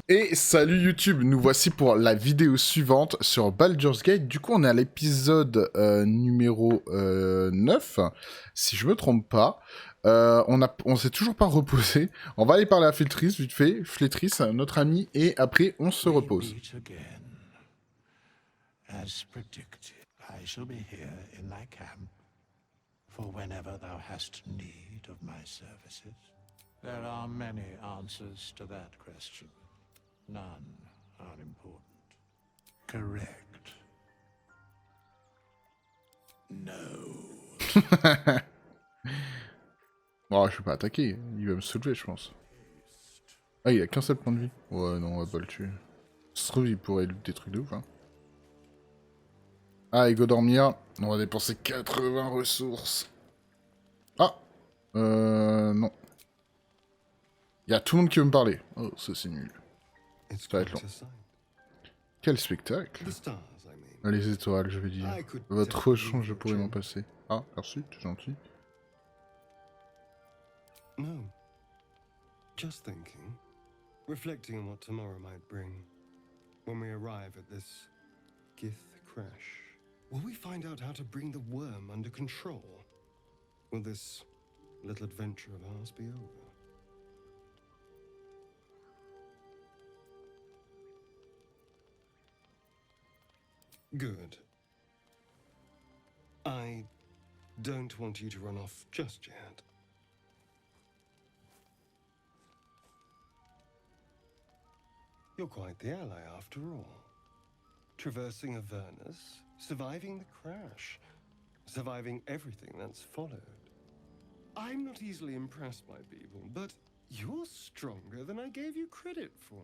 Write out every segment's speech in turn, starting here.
Et salut YouTube, nous voici pour la vidéo suivante sur Baldur's Gate. Du coup, on est à l'épisode numéro 9, si je me trompe pas. On s'est toujours pas reposé. On va aller parler à Flétrice, vite fait. Flétrice, notre ami, et après, on se repose. As predicted, I shall be here in thy camp for whenever thou hast need of my services. There are many answers to that question. None are important. Correct. No. Oh, je vais pas attaquer. Il va me soulever, je pense. Ah, il a qu'un seul point de vie. Ouais, non, on va pas le tuer. Ça se trouve, il pourrait lutter des trucs de ouf, hein. Ah, il go dormir. On va dépenser 80 ressources. Ah non. Il y a tout le monde qui veut me parler. Oh, ça c'est nul. Ça va être long. Quel spectacle. Ah, les étoiles, je vais dire. Votre chance, je pourrais m'en passer. Ah, merci, c'est gentil. No. Just thinking. Reflecting on what tomorrow might bring. When we arrive at this Gith crash, will we find out how to bring the worm under control? Will this little adventure of ours be over? Good. I don't want you to run off just yet. You're quite the ally after all. Traversing Avernus, surviving the crash, surviving everything that's followed. I'm not easily impressed by people, but you're stronger than I gave you credit for.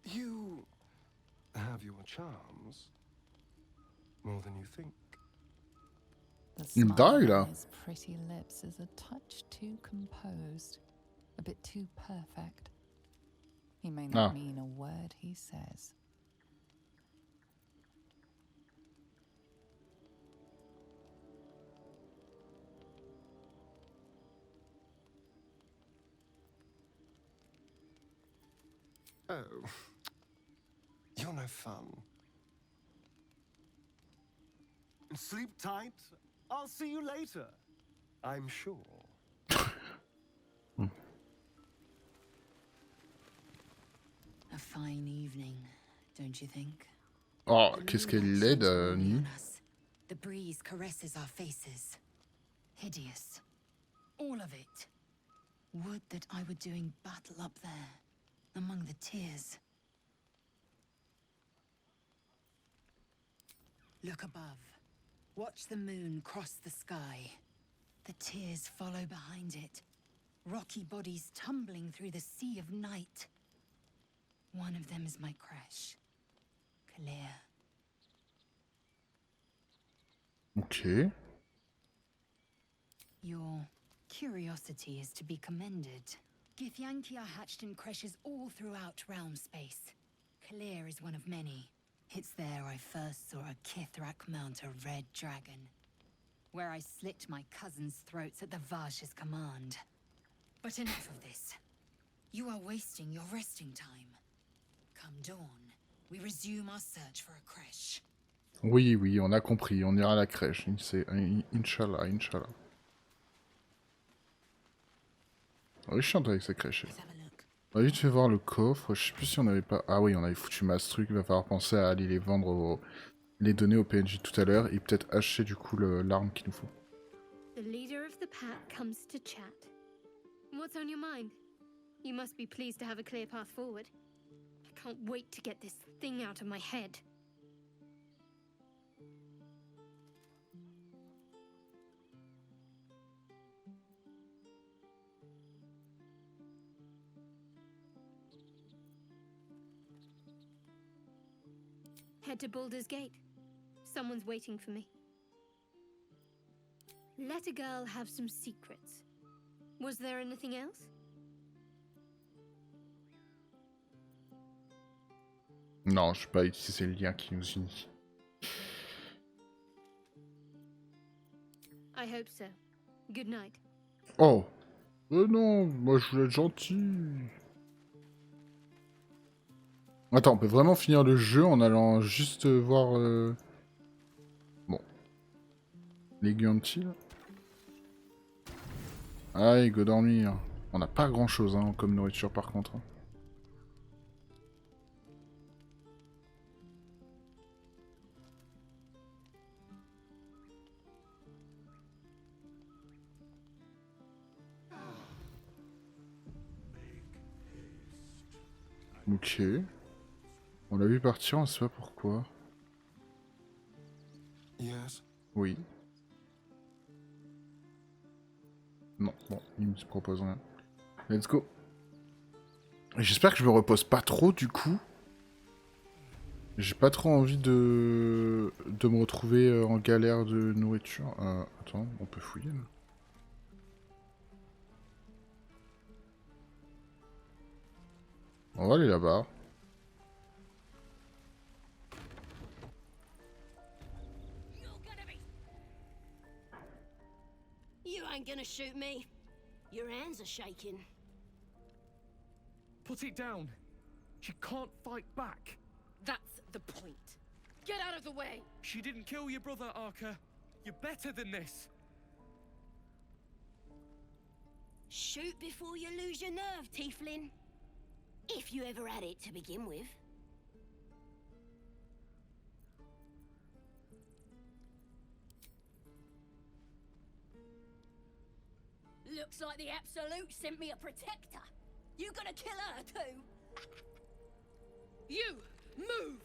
You have your charms, more than you think. The Il me smile die, on là. his pretty lips is a touch too composed, a bit too perfect. He may not mean a word he says. Oh, you're no fun. Sleep tight. I'll see you later. I'm sure. A fine evening, don't you think? Oh, The qu'est-ce moon qu'elle light l'aide, gently Ni. on us. The breeze caresses our faces. Hideous. All of it. Would that I were doing battle up there, among the tears. Look above. Watch the moon cross the sky. The tears follow behind it. Rocky bodies tumbling through the sea of night. One of them is my crash. Clear. Ok. Your curiosity is to be commended. Githyanki are hatched in creches all throughout realm space. Clear is one of many. It's there I first saw a Kithrak mount a red dragon. Where I slit my cousins' throats at the Vash's command. But enough of this. You are wasting your resting time. Come dawn, we resume our search for a creche. Oui, oui, on a compris. On ira à la crèche. Inch'Allah, Inch'Allah. Oh, il chante avec sa crèche. Let's have a look. Vas-y, tu fais voir le coffre. Je sais plus si on avait pas... Ah oui, on avait foutu masse truc. Il va falloir penser à aller les vendre, les donner au PNJ tout à l'heure. Et peut-être acheter du coup l'arme qu'il nous faut. The leader of the pack comes to chat. What's on your mind? You must be pleased to have a clear path forward. I can't wait to get this thing out of my head. Head to Baldur's Gate. Someone's waiting for me. Let a girl have some secrets. Was there anything else? Non, je sais pas utiliser le lien qui nous unit. I hope so. Good night. Oh non, moi je voulais être gentil. Attends, on peut vraiment finir le jeu en allant juste voir... Bon. Les Guanti, là. Allez, go dormir. On n'a pas grand chose hein, comme nourriture par contre. Ok. On l'a vu partir, on sait pas pourquoi. Yes. Oui. Non, bon, il me propose rien. Let's go. J'espère que je me repose pas trop du coup. J'ai pas trop envie de me retrouver en galère de nourriture. Attends, on peut fouiller là. On va aller là-bas. You ain't gonna shoot me. Your hands are shaking. Put it down. She can't fight back. That's the point. Get out of the way! She didn't kill your brother, Arka. You're better than this. Shoot before you lose your nerve, Tiefling. If you ever had it to begin with. Looks like the Absolute sent me a protector. You gonna kill her too? You! Move!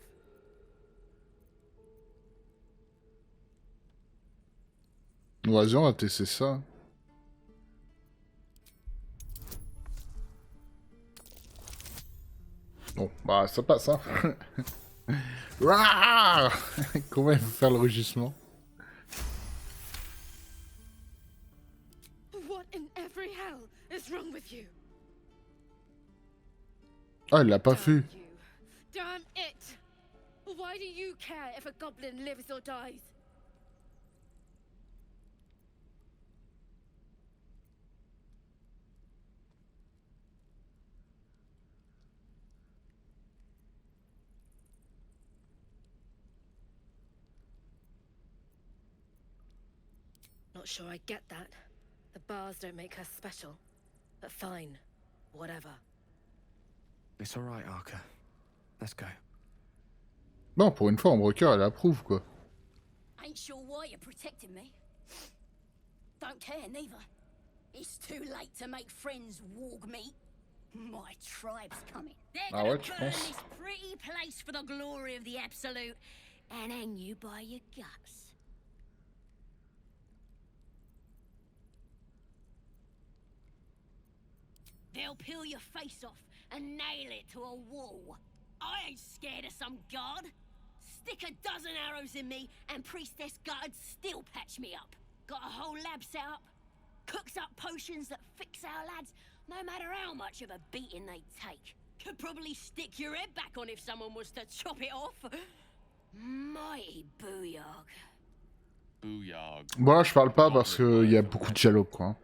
Vas-y, on va tester ça. Bon, bah ça passe, hein. Raaah. Comment il faut faire le rugissement? What in every hell is wrong with you? Ah, il l'a pas fait. You. Damn it! Why do you care if a goblin lives or dies? Not sure I get that. The bars don't make her special. But fine. Whatever. It's alright, Arka. Let's go. Bon, pour une fois, Ambrecoeur, elle approuve, quoi. Ain't sure why you're protecting me. Don't care neither. It's too late to make friends warg meat. My tribe's coming. They're Ah gonna ouais, tu burn penses? this pretty place for the glory of the Absolute and hang you by your guts. They'll peel your face off and nail it to a wall. I ain't scared of some god. Stick a dozen arrows in me and Priestess Gut'd still patch me up. Got a whole lab set up. Cooks up potions that fix our lads, no matter how much of a beating they take. Could probably stick your head back on if someone was to chop it off. Mighty booyog. Booyog. Moi, je parle pas parce qu'il y a beaucoup de dialogue, quoi.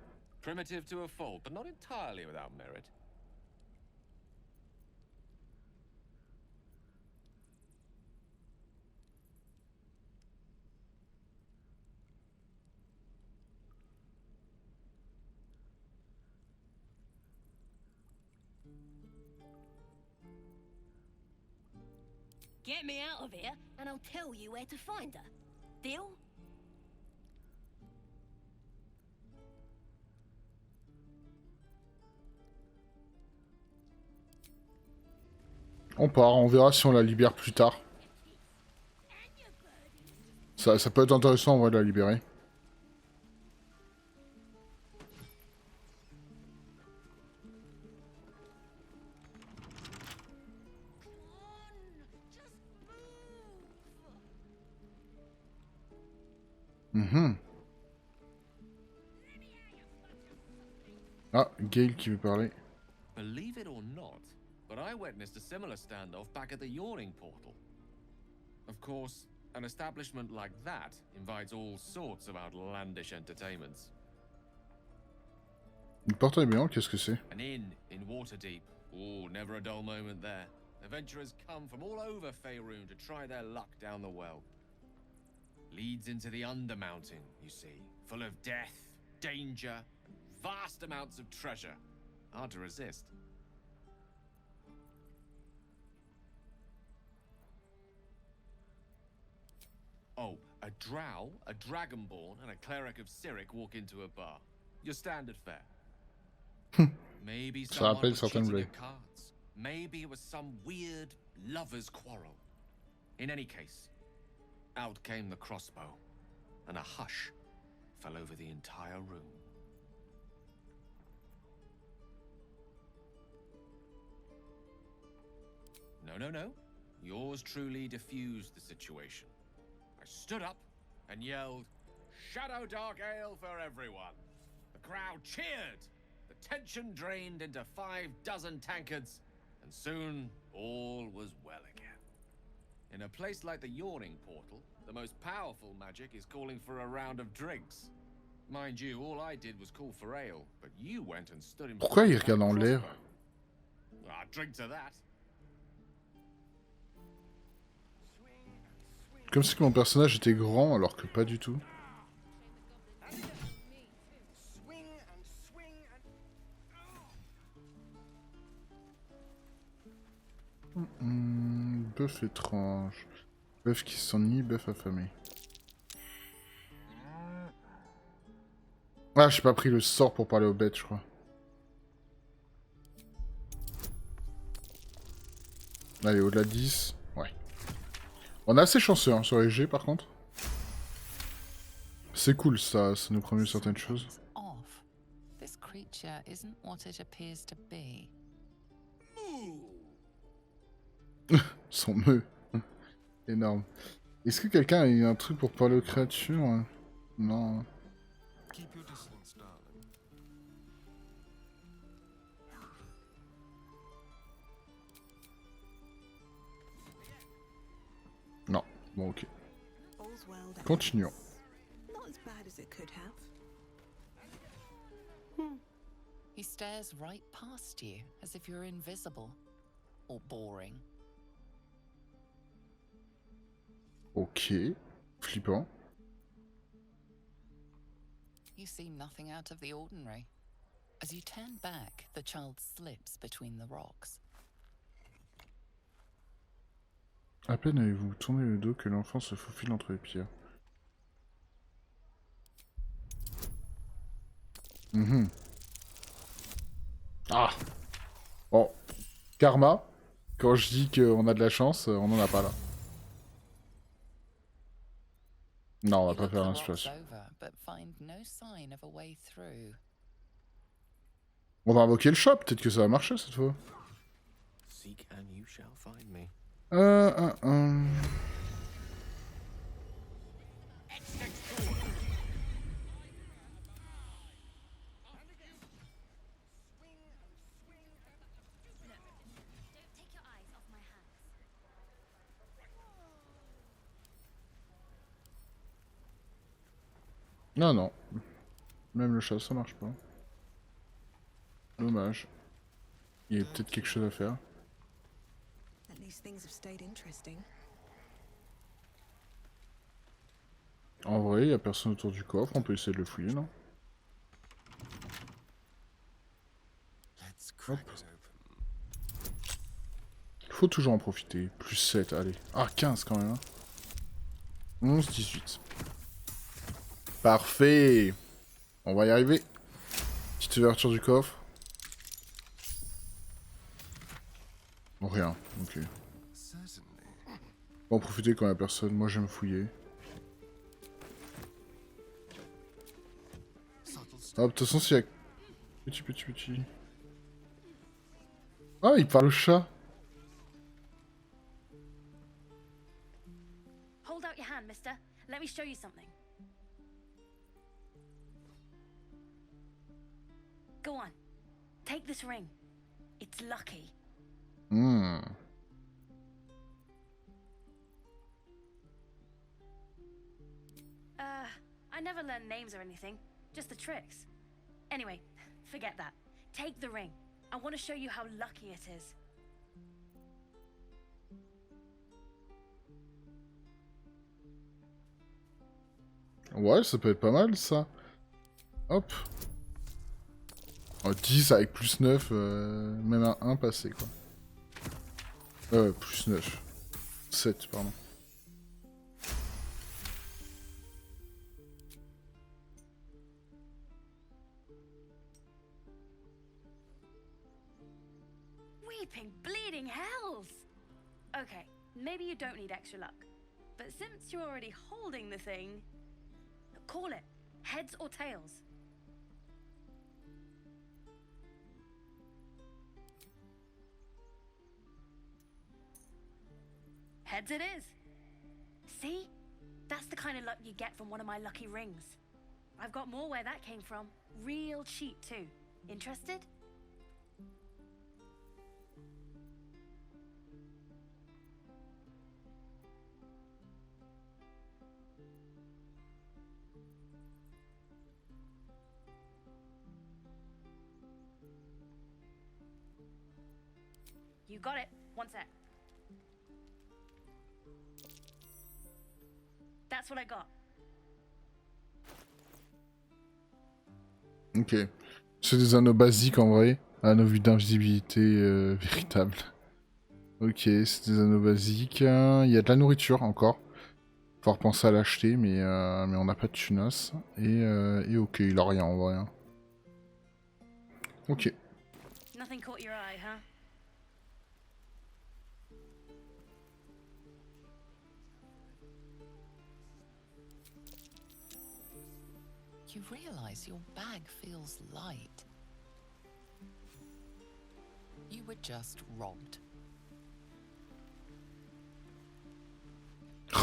Primitive to a fault, but not entirely without merit. Get me out of here, and I'll tell you where to find her. Deal? On part, on verra si on la libère plus tard. Ça peut être intéressant en vrai de la libérer. Ah, Gale qui veut parler. Believe it or not, but I witnessed a similar standoff back at the Yawning Portal. Of course, an establishment like that invites all sorts of outlandish entertainments. Le portail béant, qu'est-ce que c'est? An inn in Waterdeep. Oh, never a dull moment there. Adventurers come from all over Faerun to try their luck down the well. Leads into the Undermountain, you see, full of death, danger, vast amounts of treasure. Hard to resist. Oh, a drow, a dragonborn, and a cleric of Cyric walk into a bar. Your standard fare. Maybe someone was cheating at cards. Maybe it was some weird lover's quarrel. In any case, out came the crossbow, and a hush fell over the entire room. No. Yours truly diffused the situation. I stood up and yelled, "Shadow Dark Ale for everyone!" The crowd cheered. The tension drained into 6 tankards, and soon all was well again. In a place like the Yawning Portal, the most powerful magic is calling for a round of drinks. Mind you, all I did was call for ale, but you went and stood in. Pourquoi il regarde en l'air? Ah, drink to that. Comme si mon personnage était grand alors que pas du tout. Bœuf étrange. Bœuf qui s'ennuie, bœuf affamé. Ah, j'ai pas pris le sort pour parler aux bêtes, je crois. Allez, au-delà de 10. Ouais. On est assez chanceux hein, sur les G par contre. C'est cool, ça nous promet certaines choses. This creature isn't what it appears to be. Son meu. Énorme. Est-ce que quelqu'un a un truc pour parler aux créatures? Non. Non. Bon, ok. Continuons. He stares right past you as if you're invisible or boring. Ok. Flippant. You see nothing out of the ordinary. As you turn back, the child slips between the rocks. À peine avez-vous tourné le dos que l'enfant se faufile entre les pierres. Ah. Bon. Karma. Quand je dis qu'on a de la chance, on n'en a pas là. Non, on va pas faire l'inspiration. On va invoquer le shop, peut-être que ça va marcher cette fois. Non, non. Même le chat, ça marche pas. Dommage. Il y a peut-être quelque chose à faire. En vrai, il n'y a personne autour du coffre, on peut essayer de le fouiller, non? Hop. Faut toujours en profiter. Plus 7, allez. Ah, 15 quand même. Hein. 11, 18. Parfait. On va y arriver. Petite ouverture du coffre. Oh, rien, ok. On va en profiter quand il n'y a personne. Moi, j'aime fouiller. Ah, de toute façon, s'il y a... Petit. Ah, il parle au chat. Hold out your hand, mister. Let me show you something. Go on, Take this ring. It's lucky. Hmm. I never learned names or anything, just the tricks. Anyway, forget that. Take the ring. I want to show you how lucky it is. Ouais, ça peut être pas mal, ça. Hop. Oh, 10 avec plus 9, même un 1 passé, quoi. Plus 9. 7, pardon. Weeping, bleeding hells! Okay, maybe you don't need extra luck. But since you're already holding the thing, call it. Heads or tails? Heads it is. See? That's the kind of luck you get from one of my lucky rings. I've got more where that came from. Real cheap too. Interested? You got it. One sec. That's what I got. Ok. C'est des anneaux basiques en vrai. Anneaux vue d'invisibilité véritable. Ok, c'est des anneaux basiques. Il y a de la nourriture encore. Faut repenser à l'acheter, mais on n'a pas de thunas. Et ok, il a rien en vrai. Ok. Nothing caught your eye, huh? You realize your bag feels light. You were just robbed.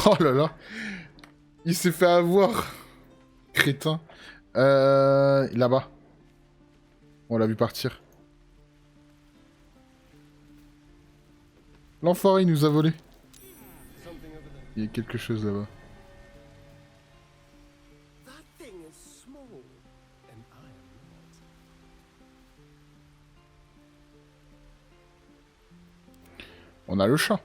Oh là là. Il s'est fait avoir. Crétin. Là-bas. On l'a vu partir. L'enfoiré, il nous a volé. Il y a quelque chose là-bas. On a le chat.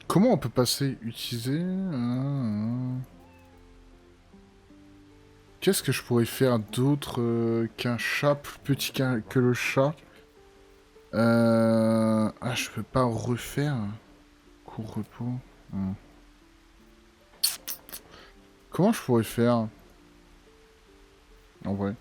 Comment on peut passer? Utiliser... Qu'est-ce que je pourrais faire d'autre qu'un chat plus petit que le chat? Ah, je peux pas refaire. Court repos. Comment je pourrais faire? En vrai.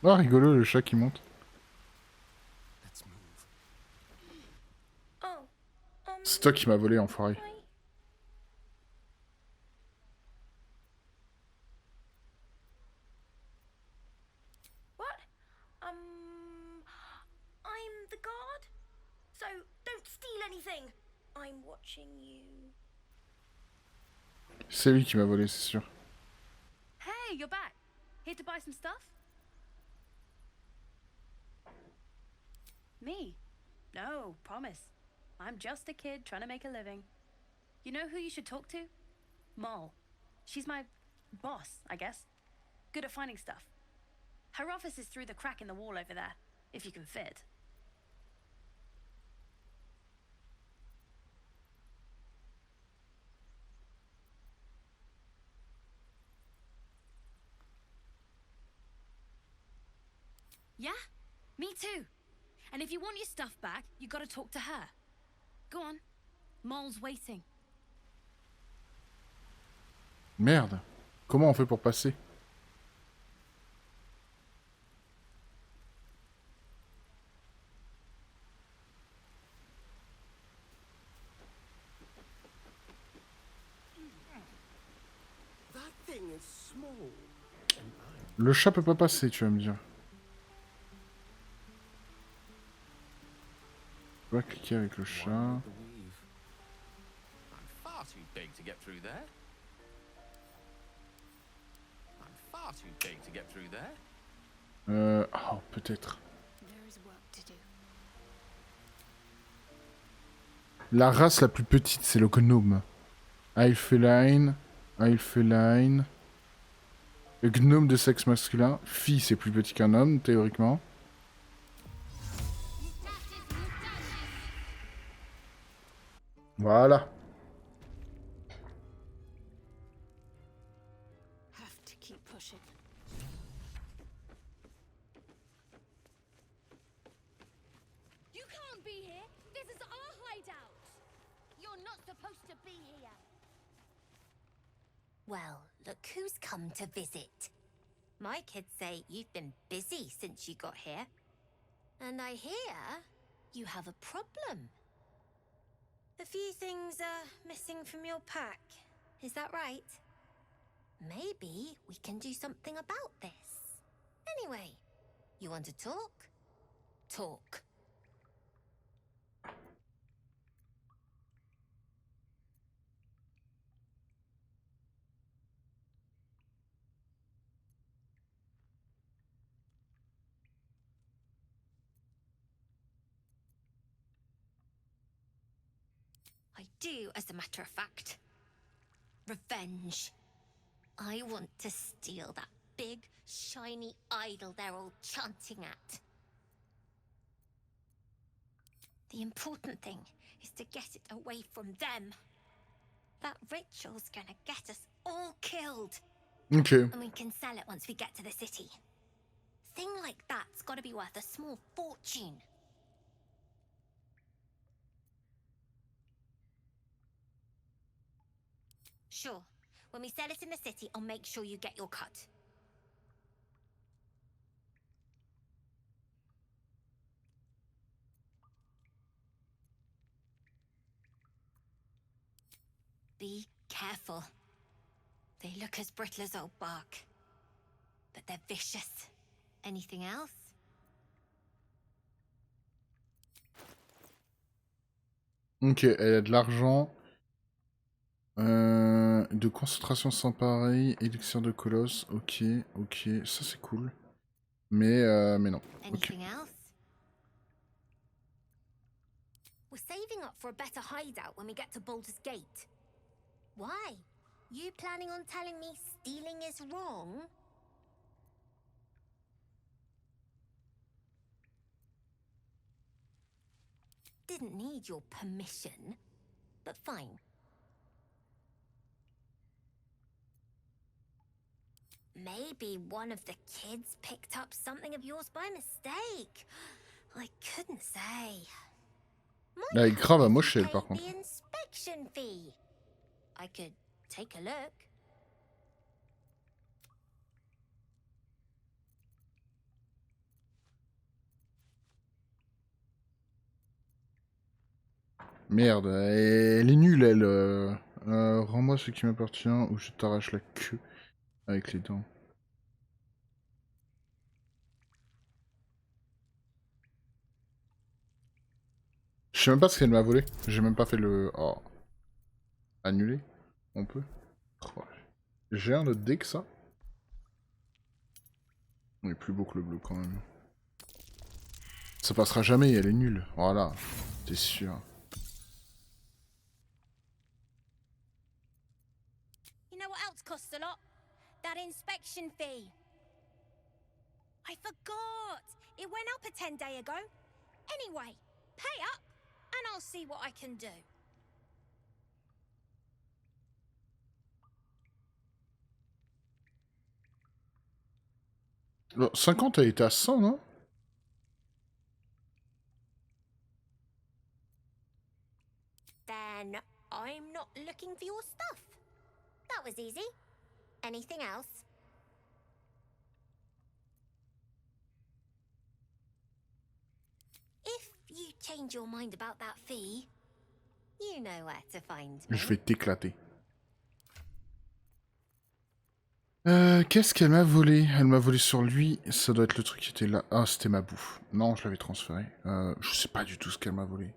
Ah, rigolo, le chat qui monte. C'est toi qui m'as volé, enfoiré. I'm the guard, so don't steal anything. I'm watching you. C'est lui qui m'a volé, c'est sûr. Hey, you're back. Here to buy some stuff? Me? No, promise. I'm just a kid trying to make a living. You know who you should talk to? Moll. She's my boss, I guess. Good at finding stuff. Her office is through the crack in the wall over there, if you can fit. Yeah? Me too. And if you want your stuff back, you gotta talk to her. Go on. Moll's waiting. Merde. Comment on fait pour passer? Le chat peut pas passer, tu vas me dire. On va cliquer avec le chat. Oh, peut-être. La race la plus petite, c'est le gnome. Feline. Le gnome de sexe masculin. Fille, c'est plus petit qu'un homme, théoriquement. Voilà. Well, look who's come to visit. My kids say you've been busy since you got here. And I hear you have a problem. A few things are missing from your pack. Is that right? Maybe we can do something about this. Anyway, you want to talk? Talk. I do, as a matter of fact. Revenge. I want to steal that big, shiny idol they're all chanting at. The important thing is to get it away from them. That ritual's gonna get us all killed. Okay. And we can sell it once we get to the city. Thing like that's gotta be worth a small fortune. Sure. When we sell it in the city, I'll make sure you get your cut. Be careful. They look as brittle as old bark. But they're vicious. Anything else? Ok, elle a de l'argent. De concentration sans pareil, élixir de colosse, ok, ça c'est cool. Mais non. Ok. We're saving up for a better hideout when we get to Baldur's Gate. Why? You planning on telling me stealing is wrong? Didn't need your permission, but fine. Maybe one of the kids picked up something of yours by mistake. I couldn't say. Là, il est grave amoché, par contre. The inspection fee. I could take a look. Merde, elle est nulle, elle. Rends-moi ce qui m'appartient ou je t'arrache la queue avec les dents. Je sais même pas ce qu'elle m'a volé. J'ai même pas fait le... Oh. Annuler. On peut. Oh. J'ai un autre dé que ça. On est plus beau que le bleu quand même. Ça passera jamais, elle est nulle. Voilà. T'es sûr. You know what else costs a lot? That inspection fee. I forgot. It went up a 10-day ago. Anyway, pay up and I'll see what I can do. Le 50 elle était à 100, non? Then I'm not looking for your stuff. That was easy. Anything else? If you change your mind about that fee, you know where to find me. Je vais t'éclater. Qu'est-ce qu'elle m'a volé? Elle m'a volé sur lui. Ça doit être le truc qui était là. Ah, c'était ma bouffe. Non, je l'avais transféré. Je sais pas du tout ce qu'elle m'a volé.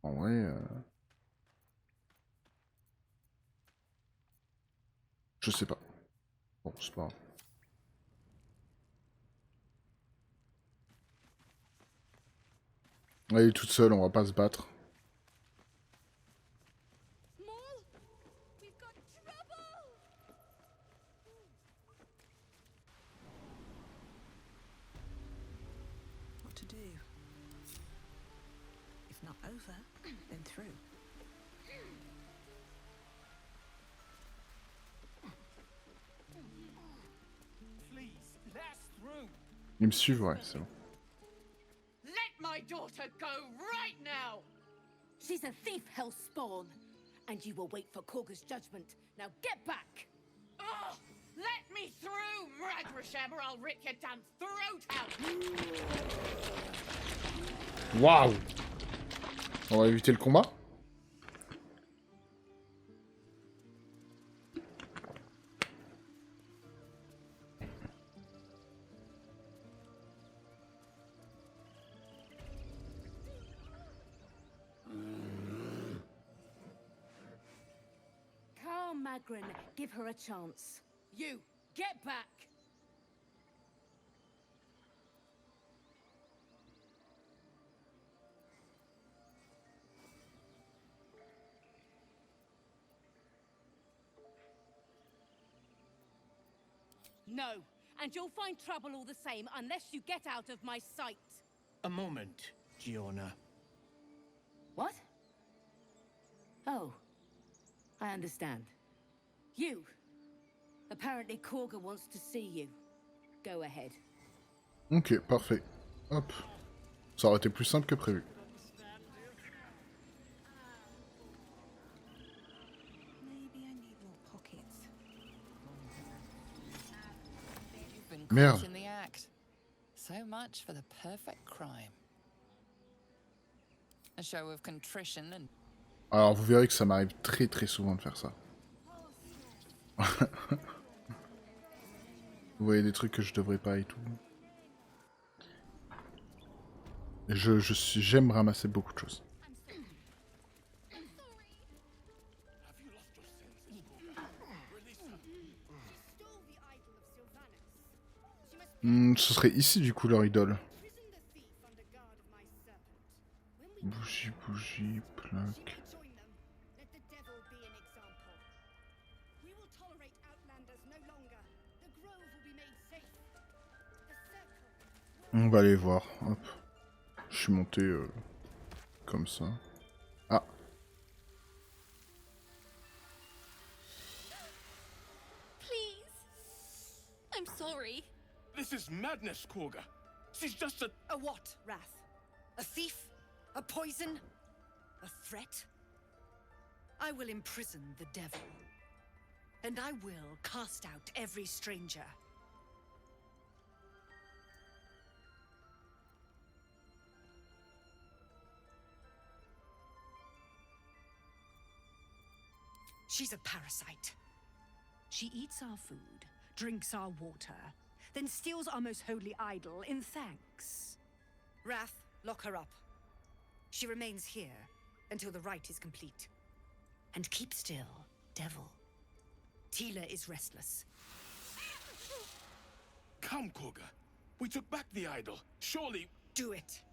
En vrai... Je sais pas. Bon, c'est pas grave. Elle est toute seule, on va pas se battre. What to do? If not over, then through. Ils me suivent, ouais, c'est bon. Let my daughter go right now! She's a thief, hellspawn, and you will wait for Korga's judgment. Now get back! Oh, let me through, Ragrasham, or I'll rip your damn throat out! Waouh! On va éviter le combat? Magrin, give her a chance. You, get back! No, and you'll find trouble all the same unless you get out of my sight. A moment, Giona. What? Oh, I understand. You. Apparently Korga wants to see you. Go ahead. Ok, parfait. Hop. Ça aurait été plus simple que prévu. Merde. So much for the perfect crime. A show of contrition and... Alors vous verrez que ça m'arrive très très souvent de faire ça. Vous voyez des trucs que je devrais pas et tout. J'aime ramasser beaucoup de choses. Ce serait ici du coup leur idole. Bougie, bougie, plaque. On va aller voir. Hop. Je suis monté comme ça. Ah. Please. I'm sorry. This is madness, Korga. She's just a... A what, Wrath? A thief? A poison? A threat? I will imprison the devil. And I will cast out every stranger. She's a parasite. She eats our food, drinks our water, then steals our most holy idol in thanks. Wrath, lock her up. She remains here until the rite is complete. And keep still, devil. Tila is restless. Come, Korga. We took back the idol. Surely... Do it.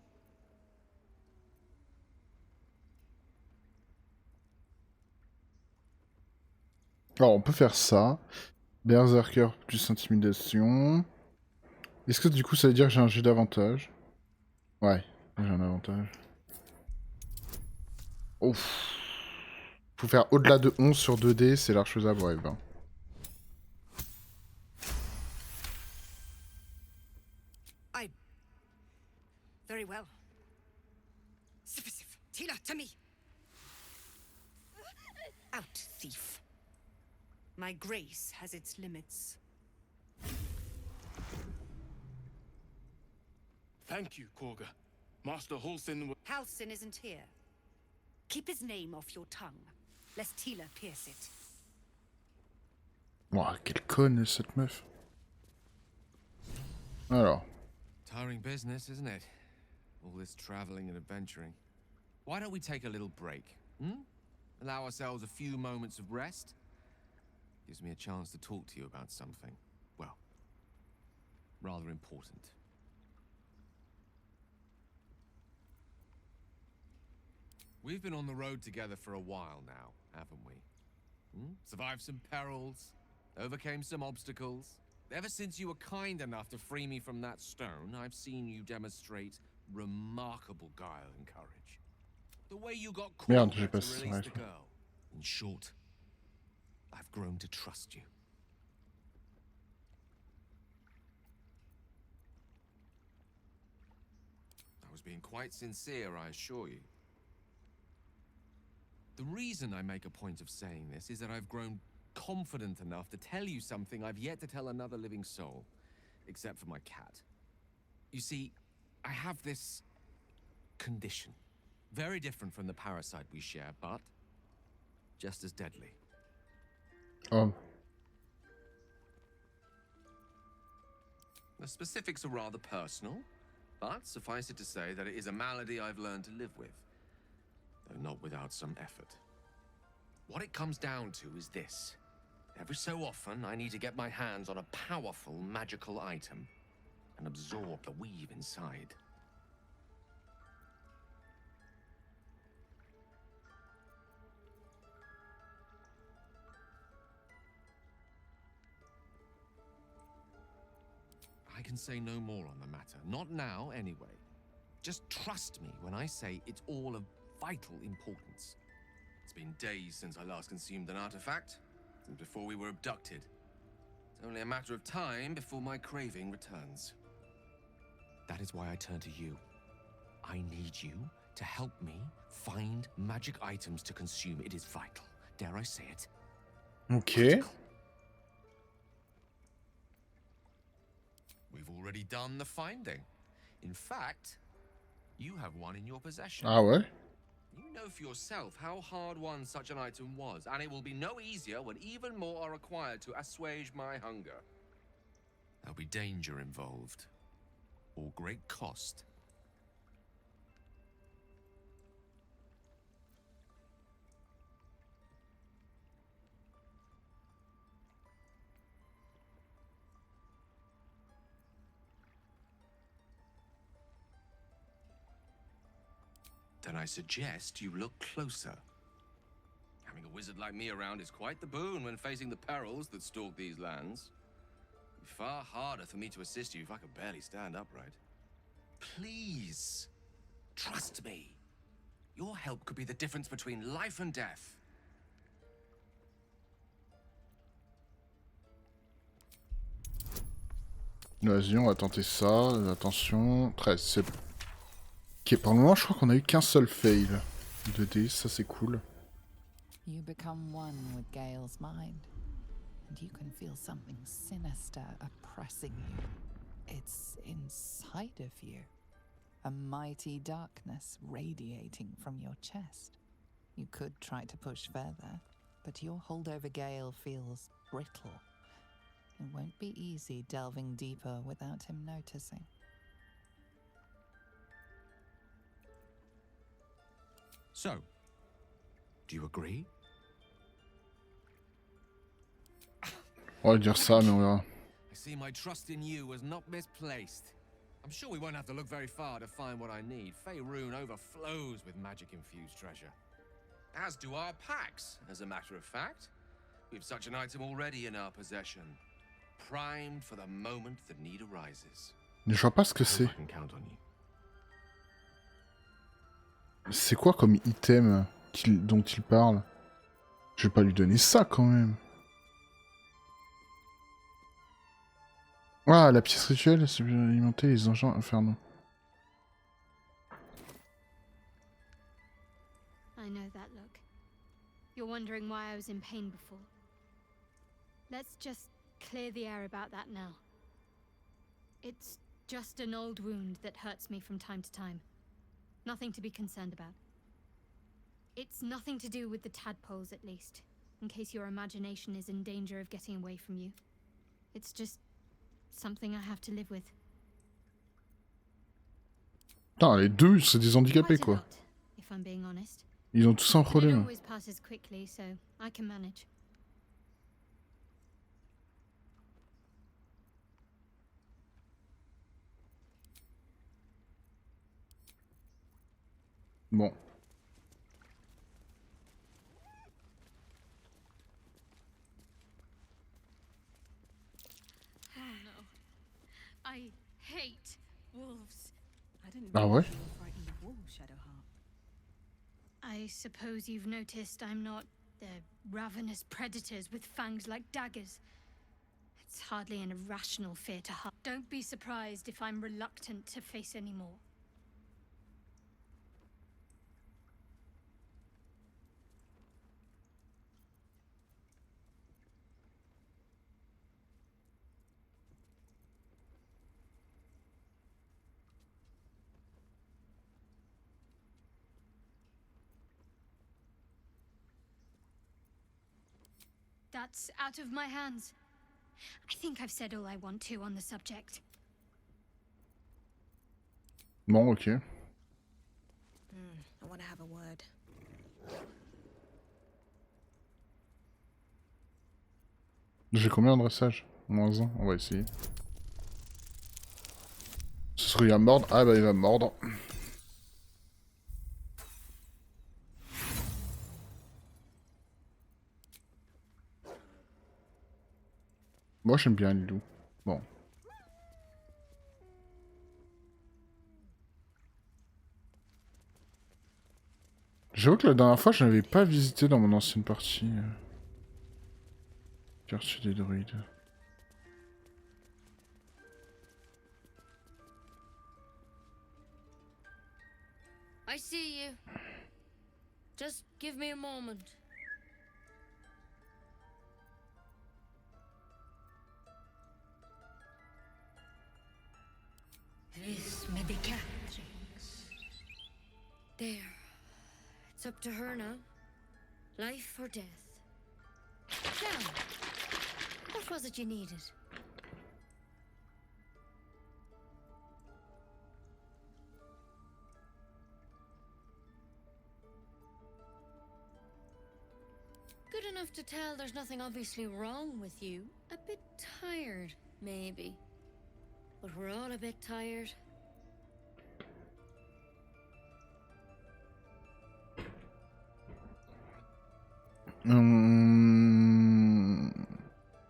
Alors on peut faire ça. Berserker plus intimidation. Est-ce que du coup ça veut dire que j'ai un jet d'avantage? Ouais, j'ai un avantage. Ouf. Faut faire au-delà de 11 sur 2D, c'est large faisable, ouais, ben. Very well. Sif, Tila, to me. Out, thief. My grace has its limits. Thank you, Korga. Master Halsin... Halsin isn't here. Keep his name off your tongue, lest Tila pierce it. Oh, quelle conne cette meuf. Alors. Tiring business, isn't it? All this traveling and adventuring. Why don't we take a little break? Allow ourselves a few moments of rest? Gives me a chance to talk to you about something, well, rather important. We've been on the road together for a while now, haven't we? Survived some perils, overcame some obstacles. Ever since you were kind enough to free me from that stone, I've seen you demonstrate remarkable guile and courage. The way you got caught to release the girl. In short, I've grown to trust you. I was being quite sincere, I assure you. The reason I make a point of saying this is that I've grown confident enough to tell you something I've yet to tell another living soul, except for my cat. You see, I have this condition. Very different from the parasite we share, but just as deadly. The specifics are rather personal, but suffice it to say that it is a malady I've learned to live with, though not without some effort. What it comes down to is this. Every so often, I need to get my hands on a powerful magical item and absorb the weave inside. I can say no more on the matter. Not now, anyway. Just trust me when I say it's all of vital importance. It's been days since I last consumed an artifact, since before we were abducted. It's only a matter of time before my craving returns. That is why I turn to you. I need you to help me find magic items to consume. It is vital. Dare I say it? Okay. Vital. We've already done the finding. In fact, you have one in your possession. Ah ouais? You know for yourself how hard won such an item was, and it will be no easier when even more are required to assuage my hunger. There'll be danger involved, or great cost. Then I suggest you look closer. Having a wizard like me around is quite the boon when facing the perils that stalk these lands. It'd be far harder for me to assist you if I could barely stand upright. Please, trust me. Your help could be the difference between life and death. Vas-y, on va tenter ça. Attention, 13, c'est bon. Ok, pour le moment, je crois qu'on a eu qu'un seul fail de dés, ça c'est cool. You become one with Gale's mind, and you can feel something sinister oppressing you. It's inside of you, a mighty darkness radiating from your chest. You could try to push further, but your hold over Gale feels brittle. It won't be easy delving deeper without him noticing. So, do you agree? On va dire ça, mais on verra. I see my trust in you was not misplaced. I'm sure we won't have to look very far to find what I need. Faerun overflows with magic-infused treasure. As do our packs, as a matter of fact. We've such an item already in our possession. Primed for the moment the need arises. Mais je vois pas ce que c'est. C'est quoi comme item dont il parle? Je vais pas lui donner ça quand même. Ah, la pièce rituelle, c'est bien alimenter les engins infernaux. I know that look. You're wondering why I was in pain before. Let's just clear the air about that now. It's just an old wound that hurts me from time to time. Nothing to be concerned about. It's nothing to do with the tadpoles, at least. in case your imagination is in danger of getting away from you. It's just something I have to live with. Putain, les deux, c'est des handicapés, Quite a quoi. lot, if I'm being honest. Ils ont tous un But it problème. always passes quickly, so I can manage. Bon. Oh no. I hate wolves. I didn't Ah ouais? you were frightened of wolves, Shadowheart. I suppose you've noticed I'm not the ravenous predators with fangs like daggers. It's hardly an irrational fear to have. Don't be surprised if I'm reluctant to face any more. That's out of my hands. I think I've said all I want to on the subject. Bon, ok. I want to have a word. J'ai combien en dressage? -1, on va essayer. Ce serait à mordre. Ah bah il va me mordre. Moi j'aime bien les loups. Bon. J'avoue que la dernière fois je n'avais pas visité dans mon ancienne partie. Quartier des druides. I see you. Just give me a moment. This may be cat. There. It's up to her now. Life or death. Now, what was it you needed? Good enough to tell there's nothing obviously wrong with you. A bit tired, maybe. But we're all a bit tired.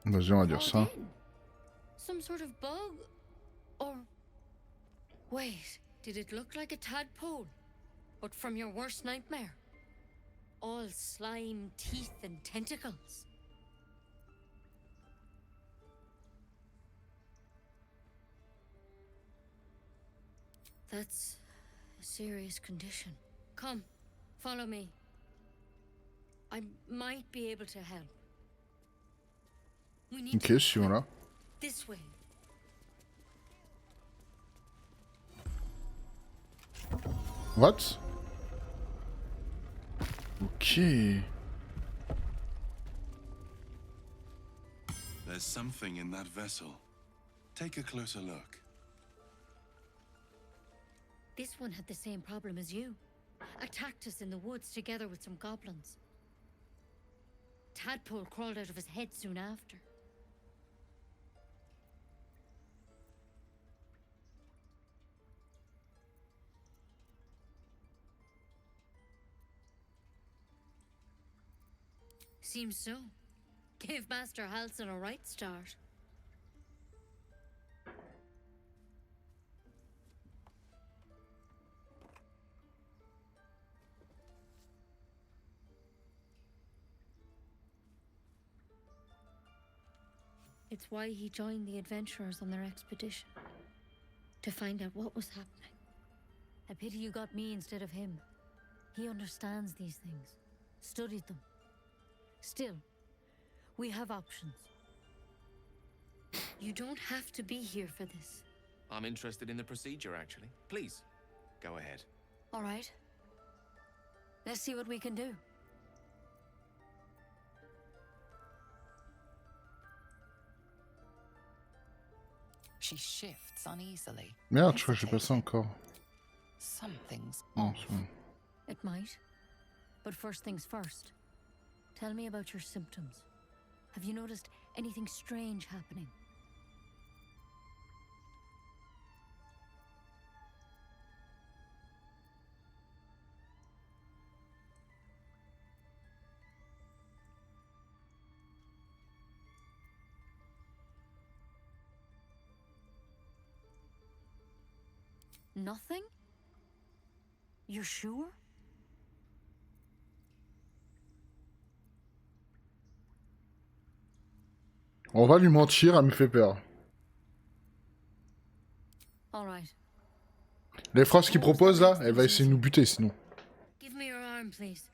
Vas-y, on va dire ça. Some sort of bug? Or... Wait, did it look like a tadpole? But from your worst nightmare? All slime, teeth, and tentacles. That's a serious condition. Come, follow me. I might be able to help. We need Ok, suivons-la. this way. What? Ok. There's something in that vessel. Take a closer look. This one had the same problem as you. Attacked us in the woods together with some goblins. Tadpole crawled out of his head soon after. Seems so. Gave Master Halsin a right start. It's why he joined the adventurers on their expedition. To find out what was happening. A pity you got me instead of him. He understands these things. Studied them. Still, we have options. You don't have to be here for this. I'm interested in the procedure, actually. Please, go ahead. All right. Let's see what we can do. She shifts uneasily. Merde, je crois que j'ai pas ça encore. Something's Non, off. c'est bon. It might. But first things first. Tell me about your symptoms. Have you noticed anything strange happening? Nothing? You're sure? On va lui mentir, elle me fait peur. All right. Les phrases qu'il propose là, elle va essayer de nous buter sinon. Give me your arm, please.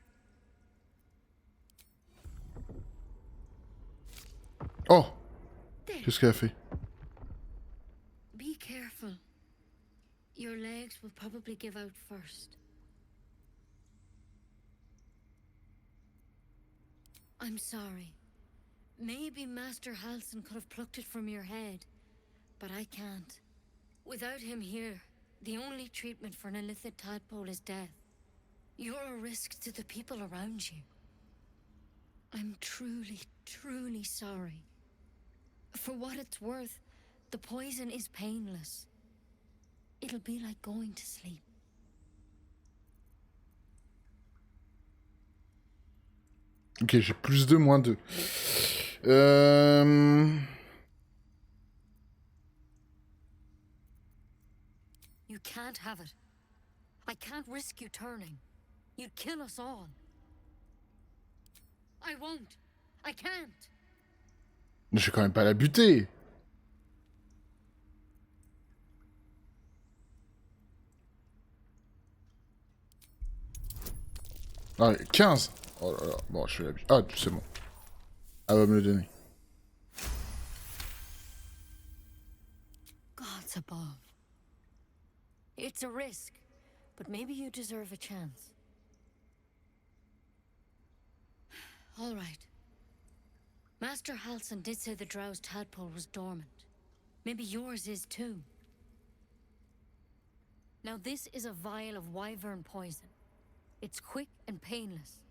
Oh! Qu'est-ce qu'elle a fait? Be careful. Your legs will probably give out first. I'm sorry. Maybe Master Halsin could have plucked it from your head, but I can't. Without him here, the only treatment for an illithid tadpole is death. You're a risk to the people around you. I'm truly, truly sorry. For what it's worth, the poison is painless. It'll be like going to sleep. Ok, j'ai plus 2, moins 2. You can't have it. I can't risk you turning. You'd kill us all. I won't. I can't. Je vais quand même pas la buter. Ah, 15. Oh là là, bon, je vais la buter. Ah, c'est bon. Elle va me le donner. Gods above. It's a risk, but maybe you deserve a chance. All right. Master Halsin did say the drow's tadpole was dormant. Maybe yours is too. Now this is a vial of wyvern poison. It's quick and painless.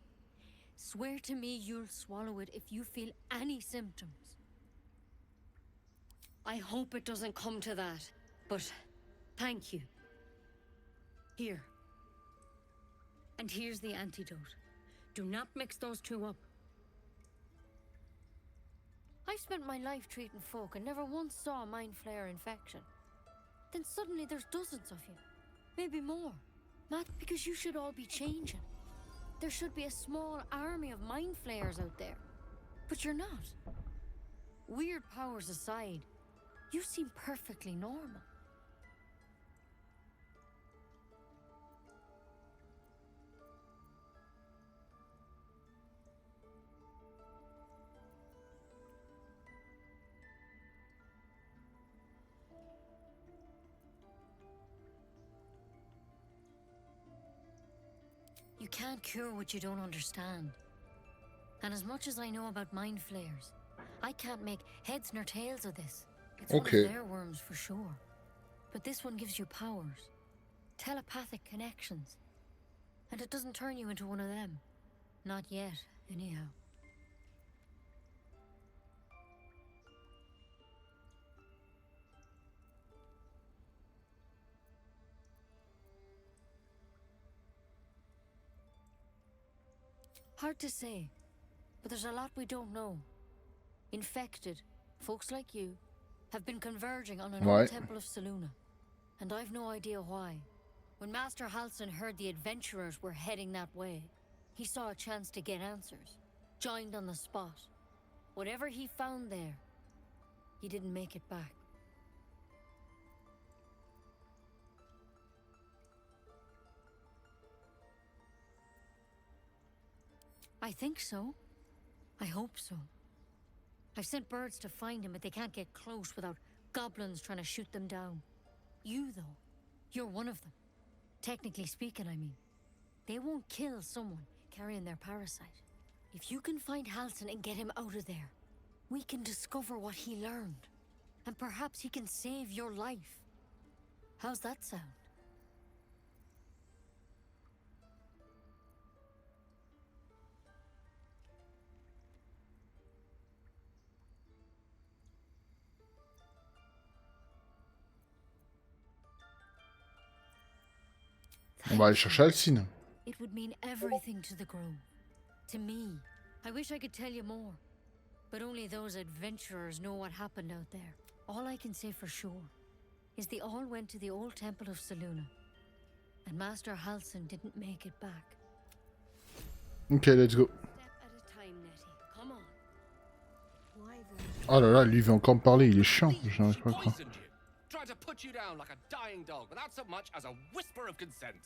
Swear to me you'll swallow it if you feel any symptoms. I hope it doesn't come to that, but thank you. Here. And here's the antidote. Do not mix those two up. I've spent my life treating folk and never once saw a mind flayer infection. Then suddenly there's dozens of you. Maybe more. Not because you should all be changing. There should be a small army of mind flayers out there. But you're not. Weird powers aside, you seem perfectly normal. You can't cure what you don't understand. And as much as I know about mind flayers, I can't make heads nor tails of this. It's one of their worms for sure. But this one gives you powers. Telepathic connections. And it doesn't turn you into one of them. Not yet, anyhow. Hard to say, but there's a lot we don't know. Infected, folks like you, have been converging on an old temple of Saluna, and I've no idea why. When Master Halsin heard the adventurers were heading that way, he saw a chance to get answers, joined on the spot. Whatever he found there, he didn't make it back. I think so. I hope so. I've sent birds to find him, but they can't get close without goblins trying to shoot them down. You, though, you're one of them. Technically speaking, I mean. They won't kill someone carrying their parasite. If you can find Halsin and get him out of there, we can discover what he learned. and perhaps he can save your life. How's that sound? On va aller chercher Alcine. It would mean everything to the grove. To me. I wish I could tell you more. But only those adventurers know what happened out there. All I can say for sure is they all went to the old temple of Saluna. And Master Halsin didn't make it back. Ok, let's go. Oh là là, lui il veut encore me parler, il est chiant. J'arrive pas à croire. Tried to put you down like a dying dog without so much as a whisper of consent.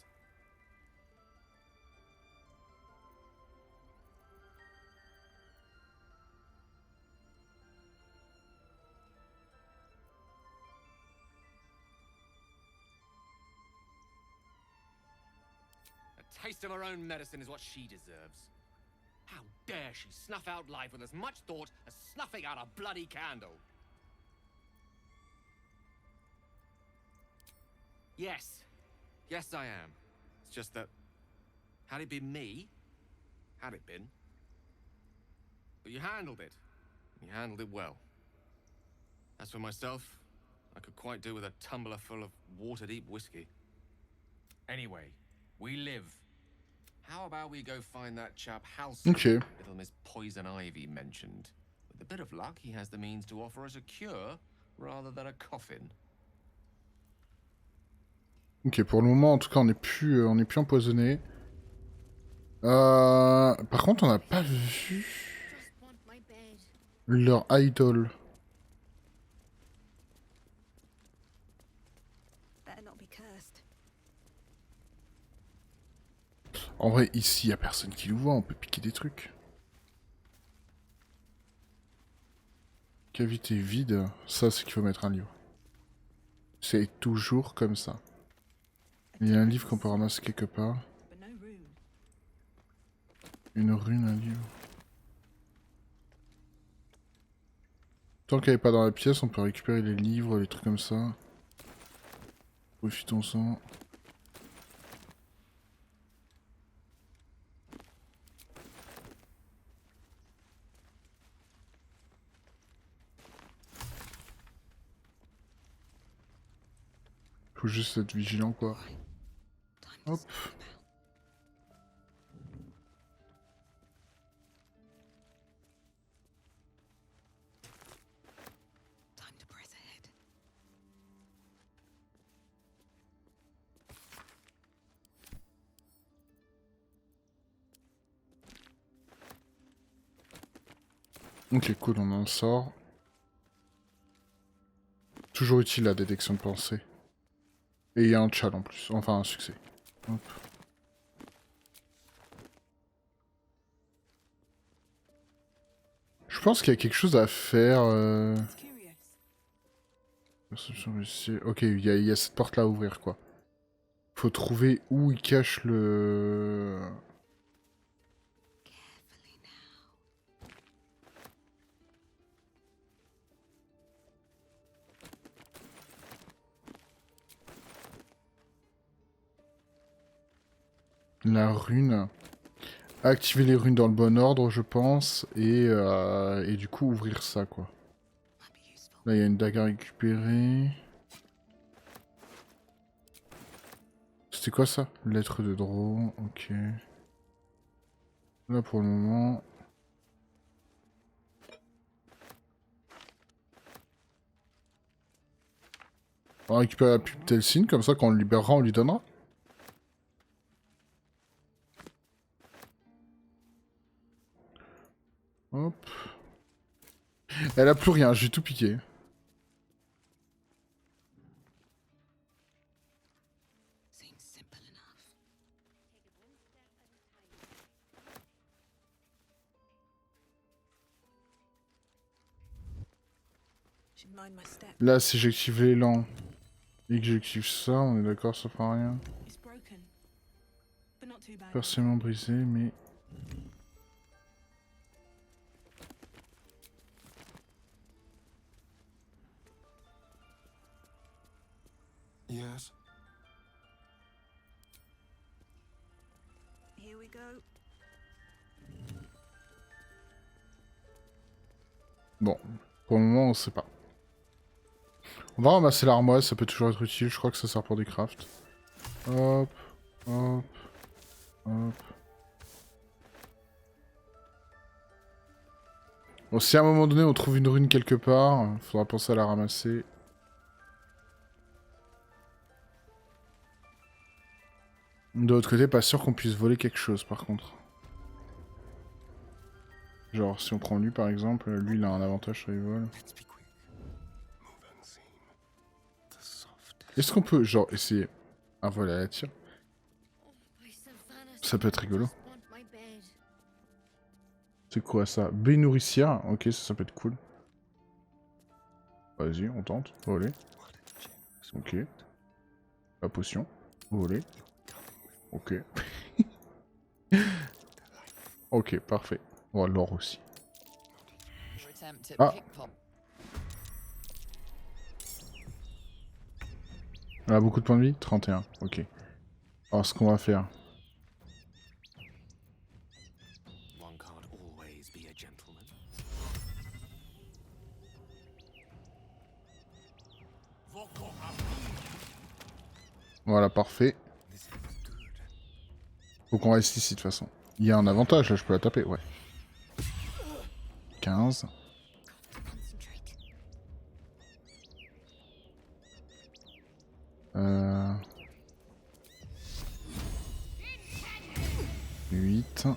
A taste of her own medicine is what she deserves. How dare she snuff out life with as much thought as snuffing out a bloody candle? Yes. Yes, I am. It's just that... Had it been me... Had it been... But you handled it. You handled it well. As for myself, I could quite do with a tumbler full of water-deep whiskey. Anyway, we live. How about we go find that chap Halsin, okay. Little Miss Poison Ivy mentioned. With a bit of luck, he has the means to offer us a cure rather than a coffin. Ok, pour le moment, en tout cas, on n'est plus empoisonné. Par contre, on n'a pas vu leur idol. En vrai, ici, il n'y a personne qui nous voit, on peut piquer des trucs. Cavité vide, ça c'est qu'il faut mettre un livre. C'est toujours comme ça. Il y a un livre qu'on peut ramasser quelque part. Une rune, un livre. Tant qu'elle n'est pas dans la pièce, on peut récupérer les livres, les trucs comme ça. Profitons-en. Faut juste être vigilant, quoi. Hop. Ok, cool, on en sort. Toujours utile la détection de pensée. Et il y a un tchal en plus, enfin un succès. Hop. Je pense qu'il y a quelque chose à faire. Ok, il y a cette porte là à ouvrir quoi. Faut trouver où il cache le... La rune. Activer les runes dans le bon ordre, je pense. Et du coup, ouvrir ça, quoi. Là, il y a une dague à récupérer. C'était quoi, ça? Lettre de draw. Ok. Là, pour le moment... On va récupérer la pub Telsin, comme ça, quand on le libérera, on lui donnera. Hop. Elle a plus rien, j'ai tout piqué. Là, si j'active l'élan et que j'active ça, on est d'accord, ça fera rien. Partiellement brisé, mais... Yes. Here we go. Bon, pour le moment, on sait pas. On va ramasser l'armoise, ça peut toujours être utile. Je crois que ça sert pour des crafts. Hop, hop, hop. Bon, si à un moment donné on trouve une rune quelque part, faudra penser à la ramasser. De l'autre côté, pas sûr qu'on puisse voler quelque chose par contre. Genre, si on prend lui par exemple, lui il a un avantage sur les vols. Est-ce qu'on peut, genre, essayer un vol à la tire? Ça peut être rigolo. C'est quoi ça? Baie nourricière? Ok, ça peut être cool. Vas-y, on tente. Voler. Ok. La potion. Voler. Ok. Ok, parfait. Oh, l'or aussi. Ah! Elle a beaucoup de points de vie? 31, ok. Alors, ce qu'on va faire... Voilà, parfait. Faut qu'on reste ici de toute façon. Il y a un avantage là, je peux la taper, ouais. 15. Euh... 8.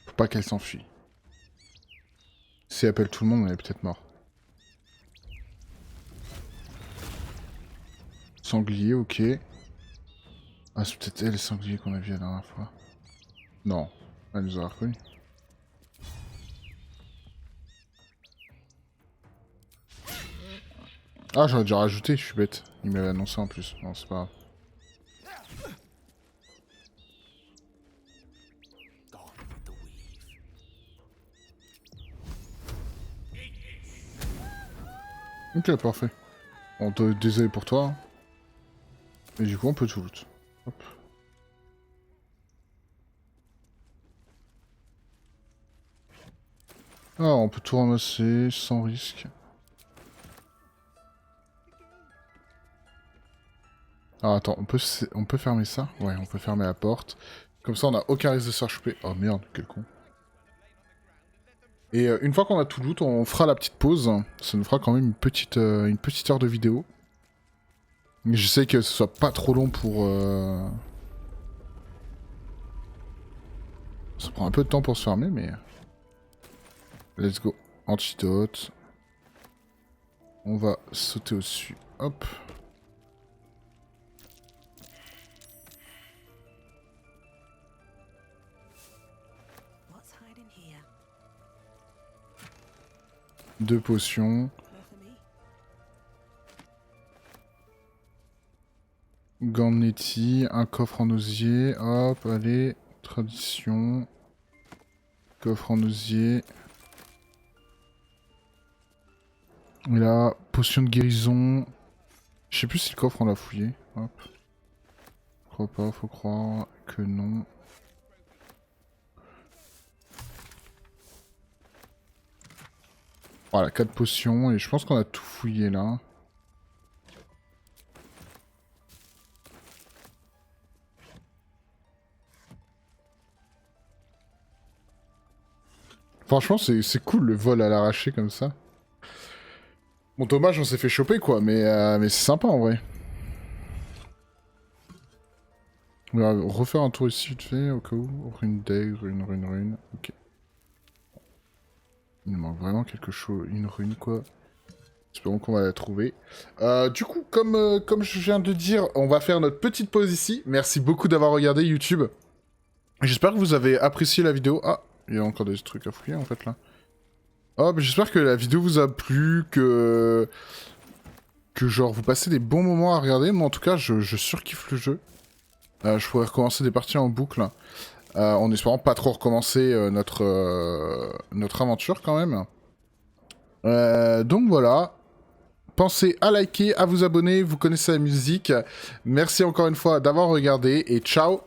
Faut pas qu'elle s'enfuit. Si elle appelle tout le monde, elle est peut-être morte. Sanglier, ok. Ah, c'est peut-être elle, le sanglier qu'on a vu la dernière fois. Non, elle nous a reconnus. Ah, j'aurais dû rajouter, je suis bête. Il m'avait annoncé en plus. Non, c'est pas grave. Ok, parfait. Bon, désolé pour toi. Hein. Et du coup, on peut tout loot. Hop. Ah, on peut tout ramasser sans risque. Ah, attends, on peut fermer ça? Ouais, on peut fermer la porte. Comme ça, on n'a aucun risque de se faire choper. Oh merde, quel con. Et une fois qu'on a tout loot, on fera la petite pause. Ça nous fera quand même une petite heure de vidéo. J'essaie que ce soit pas trop long pour... Ça prend un peu de temps pour se fermer, mais... Let's go. Antidote. On va sauter au-dessus. Hop. Deux potions. Gants de Netty, un coffre en osier. Hop, allez. Tradition. Coffre en osier. Et là, potion de guérison. Je sais plus si le coffre on l'a fouillé. Hop. Je crois pas, faut croire que non. Voilà, 4 potions et je pense qu'on a tout fouillé là. Franchement, c'est cool le vol à l'arraché comme ça. Bon, dommage, on s'est fait choper quoi, mais c'est sympa en vrai. On va refaire un tour ici vite fait, au cas où. Rune d'aigle, rune. Ok. Il nous manque vraiment quelque chose, une rune quoi. Espérons qu'on va la trouver. Du coup, comme je viens de dire, on va faire notre petite pause ici. Merci beaucoup d'avoir regardé YouTube. J'espère que vous avez apprécié la vidéo. Ah, il y a encore des trucs à fouiller en fait là. Oh, mais j'espère que la vidéo vous a plu, que genre vous passez des bons moments à regarder. Moi en tout cas, je surkiffe le jeu. Je pourrais recommencer des parties en boucle. En espérant pas trop recommencer notre aventure quand même. Donc voilà. Pensez à liker, à vous abonner, vous connaissez la musique. Merci encore une fois d'avoir regardé et ciao.